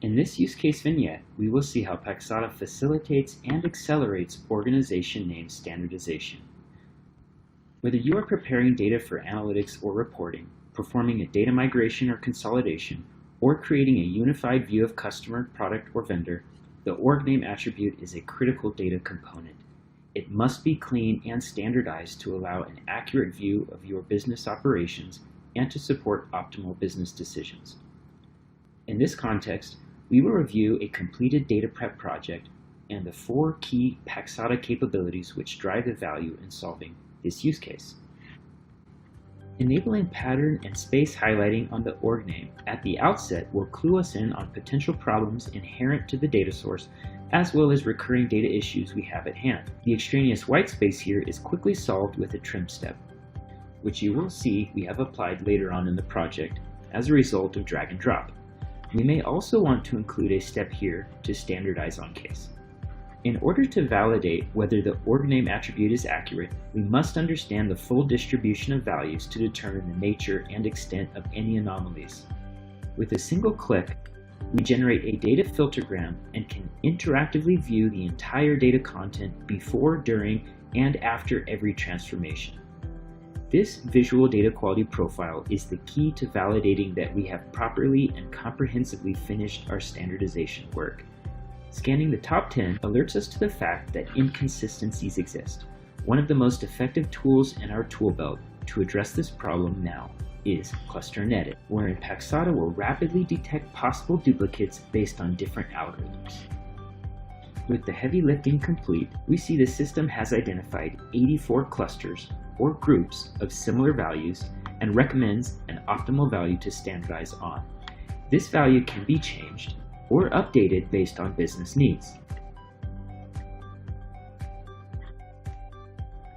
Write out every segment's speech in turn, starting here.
In this use case vignette, we will see how Paxata facilitates and accelerates organization name standardization. Whether you are preparing data for analytics or reporting, performing a data migration or consolidation, or creating a unified view of customer, product, or vendor, the org name attribute is a critical data component. It must be clean and standardized to allow an accurate view of your business operations and to support optimal business decisions. In this context, we will review a completed data prep project and the 4 key Paxata capabilities which drive the value in solving this use case. Enabling pattern and space highlighting on the org name at the outset will clue us in on potential problems inherent to the data source, as well as recurring data issues we have at hand. The extraneous white space here is quickly solved with a trim step, which you will see we have applied later on in the project as a result of drag and drop. We may also want to include a step here to standardize on case. In order to validate whether the org name attribute is accurate, we must understand the full distribution of values to determine the nature and extent of any anomalies. With a single click, we generate a data filtergram and can interactively view the entire data content before, during, and after every transformation. This visual data quality profile is the key to validating that we have properly and comprehensively finished our standardization work. Scanning the top 10 alerts us to the fact that inconsistencies exist. One of the most effective tools in our tool belt to address this problem now is Cluster and Edit, wherein Paxata will rapidly detect possible duplicates based on different algorithms. With the heavy lifting complete, we see the system has identified 84 clusters or groups of similar values and recommends an optimal value to standardize on. This value can be changed or updated based on business needs.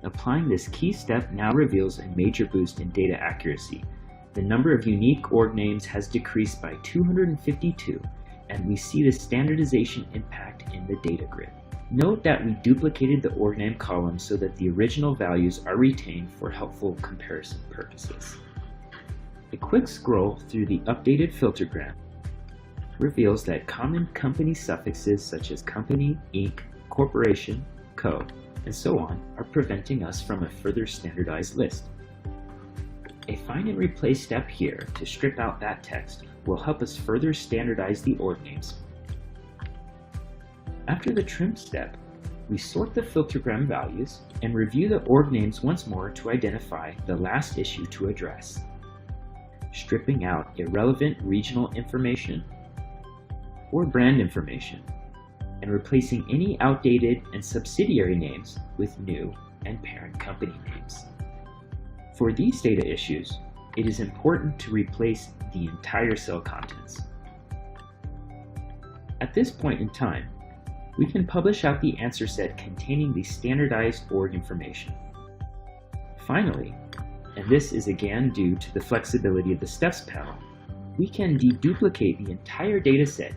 Applying this key step now reveals a major boost in data accuracy. The number of unique org names has decreased by 252, and we see the standardization impact in the data grid. Note that we duplicated the org name column so that the original values are retained for helpful comparison purposes. A quick scroll through the updated filtergram reveals that common company suffixes such as company, inc., corporation, co., and so on are preventing us from a further standardized list. A find and replace step here to strip out that text will help us further standardize the org names. After the trim step, we sort the filtergram values and review the org names once more to identify the last issue to address. Stripping out irrelevant regional information or brand information, and replacing any outdated and subsidiary names with new and parent company names. For these data issues, it is important to replace the entire cell contents. At this point in time, we can publish out the answer set containing the standardized org information. Finally, and this is again due to the flexibility of the steps panel, we can deduplicate the entire data set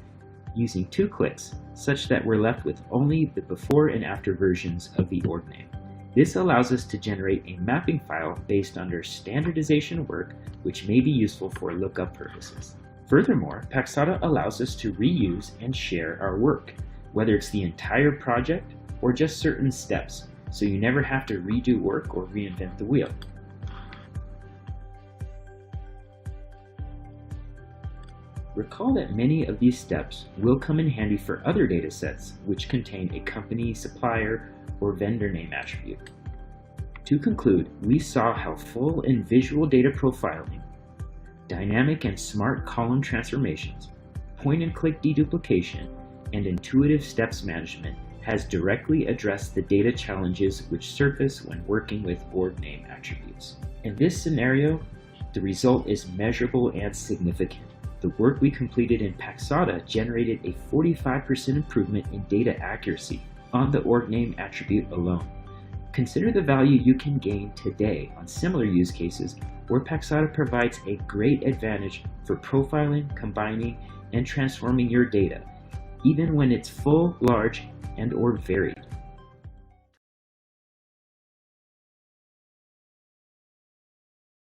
using 2 clicks, such that we're left with only the before and after versions of the org name. This allows us to generate a mapping file based on our standardization work, which may be useful for lookup purposes. Furthermore, Paxata allows us to reuse and share our work, whether it's the entire project or just certain steps, so you never have to redo work or reinvent the wheel. Recall that many of these steps will come in handy for other datasets which contain a company, supplier, or vendor name attribute. To conclude, we saw how full and visual data profiling, dynamic and smart column transformations, point-and-click deduplication, and intuitive steps management has directly addressed the data challenges which surface when working with org name attributes. In this scenario, the result is measurable and significant. The work we completed in Paxata generated a 45% improvement in data accuracy on the org name attribute alone. Consider the value you can gain today on similar use cases where Paxata provides a great advantage for profiling, combining, and transforming your data, even when it's full, large, and/or varied.